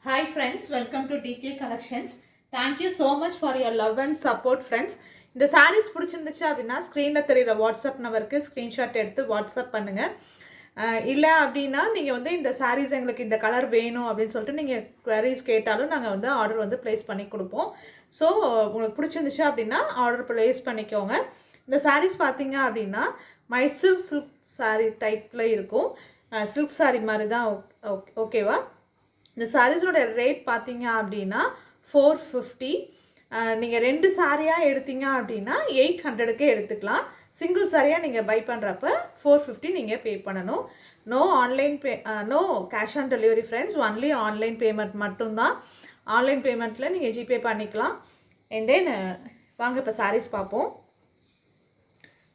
Hi friends, welcome to DK Collections. Thank you so much for your love and support friends. இந்த sarees பிடிச்சிருந்துச்சு அப்படின்னா ஸ்க்ரீனில் தெரியுற WhatsApp நம்பருக்கு ஸ்க்ரீன்ஷாட் எடுத்து வாட்ஸ்அப் பண்ணுங்கள். இல்லை அப்படின்னா நீங்கள் வந்து இந்த sarees எங்களுக்கு இந்த கலர் வேணும் அப்படின்னு சொல்லிட்டு நீங்கள் queries கேட்டாலும் நாங்கள் வந்து ஆர்டர் வந்து ப்ளேஸ் பண்ணி கொடுப்போம். ஸோ உங்களுக்கு பிடிச்சிருந்துச்சு அப்படின்னா ஆர்டர் ப்ளேஸ் பண்ணிக்கோங்க. இந்த sarees பார்த்தீங்க அப்படின்னா மைசூர் சில்க் சாரீ டைப்பில் இருக்கும். சில்க் சாரீ மாதிரி தான் ஓகேவா. இந்த சாரீஸோட ரேட் பார்த்தீங்க அப்படின்னா 450. நீங்கள் 2 சாரியாக எடுத்தீங்க அப்படின்னா 800க்கே எடுத்துக்கலாம். சிங்கிள் சாரியாக நீங்கள் பை பண்ணுறப்ப 450 நீங்கள் பே பண்ணணும். No cash on delivery friends, only online payment மட்டும்தான். ஆன்லைன் பேமெண்ட்டில் நீங்கள் ஜிபே பண்ணிக்கலாம். அண்ட் தென் வாங்க இப்போ சாரீஸ் பார்ப்போம்.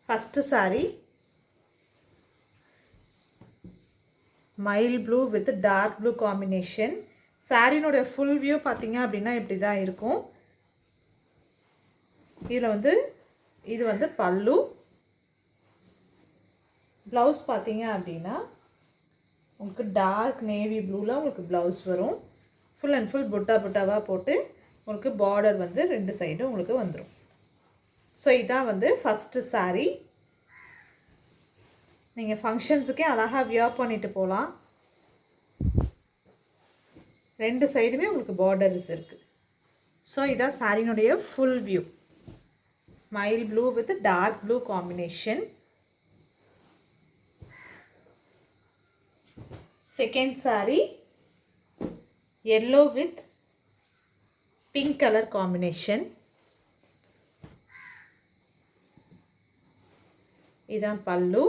First sari mild blue with dark blue combination. சாரீனுடைய ஃபுல் வியூ பார்த்தீங்க அப்படின்னா இப்படி தான் இருக்கும். இது வந்து பல்லு. ப்ளவுஸ் பார்த்தீங்க அப்படின்னா உங்களுக்கு டார்க் நேவி ப்ளூவில் உங்களுக்கு ப்ளவுஸ் வரும். ஃபுல் அண்ட் ஃபுல் புட்டாவாக போட்டு உங்களுக்கு பார்டர் வந்து 2 சைடும் உங்களுக்கு வந்துடும். ஸோ இதான் வந்து ஃபஸ்ட்டு சாரீ. நீங்கள் ஃபங்க்ஷன்ஸுக்கே அழகாக வியர் பண்ணிட்டு போகலாம். 2 சைடுமே உங்களுக்கு பார்டர்ஸ் இருக்குது. ஸோ இதான் சாரீனுடைய full view. Mild blue with dark blue combination. Second sari yellow with pink colour combination. இதான் பல்லு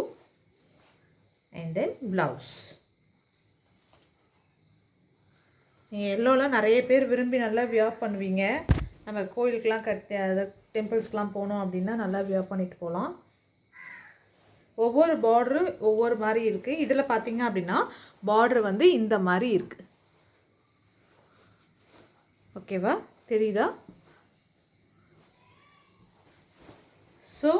and then blouse. நீங்கள் எல்லோலாம் நிறைய பேர் விரும்பி நல்லா வியர் பண்ணுவீங்க. நம்ம கோயிலுக்கெலாம் டெம்பிள்ஸ்க்கெலாம் போனோம் அப்படின்னா நல்லா வியர் பண்ணிட்டு போகலாம். ஒவ்வொரு பார்டரும் ஒவ்வொரு மாதிரி இருக்குது. இதில் பார்த்தீங்க அப்படின்னா பார்டர் வந்து இந்த மாதிரி இருக்குது. ஓகேவா, தெரியுதா? ஸோ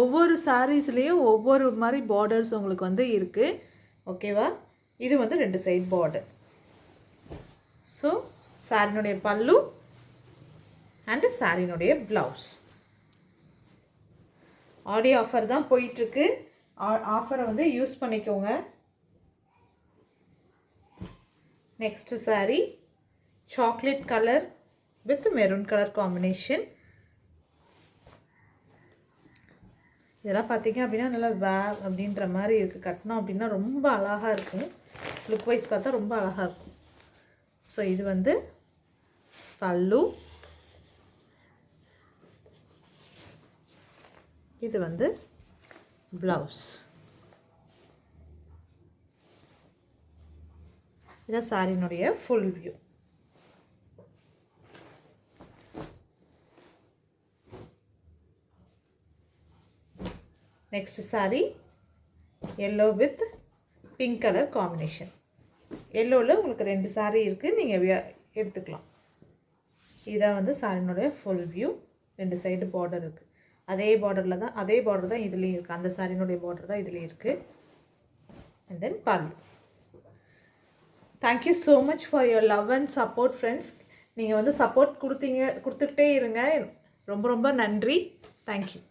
ஒவ்வொரு சாரீஸ்லேயும் ஒவ்வொரு மாதிரி பார்டர்ஸ் உங்களுக்கு வந்து இருக்குது. ஓகேவா, இது வந்து 2 சைட் பார்டர். ஸோ சாரினுடைய பல்லு அண்டு சாரினுடைய ப்ளவுஸ். ஆடியோ ஆஃபர் தான் போயிட்டுருக்கு. ஆஃபரை வந்து யூஸ் பண்ணிக்கோங்க. Next sari chocolate colour with maroon colour combination. இதெல்லாம் பார்த்தீங்க அப்படின்னா நல்லா வேவ் அப்படின்ற மாதிரி இருக்குது. கட்டினோம் அப்படின்னா ரொம்ப அழகாக இருக்கும். லுக் வைஸ் பார்த்தா ரொம்ப அழகாக இருக்கும். ஸோ இது வந்து பல்லு, இது வந்து ப்ளவுஸ். இதான் சாரினுடைய full view. Next sari yellow with pink colour combination. எல்லோவில் உங்களுக்கு 2 சாரீ இருக்குது, நீங்கள் எடுத்துக்கலாம். இதான் வந்து சாரினுடைய ஃபுல் வியூ. 2 சைடு பார்டர் இருக்குது. அதே பார்டர் தான் இதுலேயும் இருக்குது. அந்த சாரினுடைய பார்டர் தான் இதுலேயும் இருக்குது. அண்ட் தென் பல்லு. Thank you so much for your love and support friends. நீங்கள் வந்து சப்போர்ட் கொடுத்துக்கிட்டே இருங்க. ரொம்ப ரொம்ப நன்றி. தேங்க்யூ.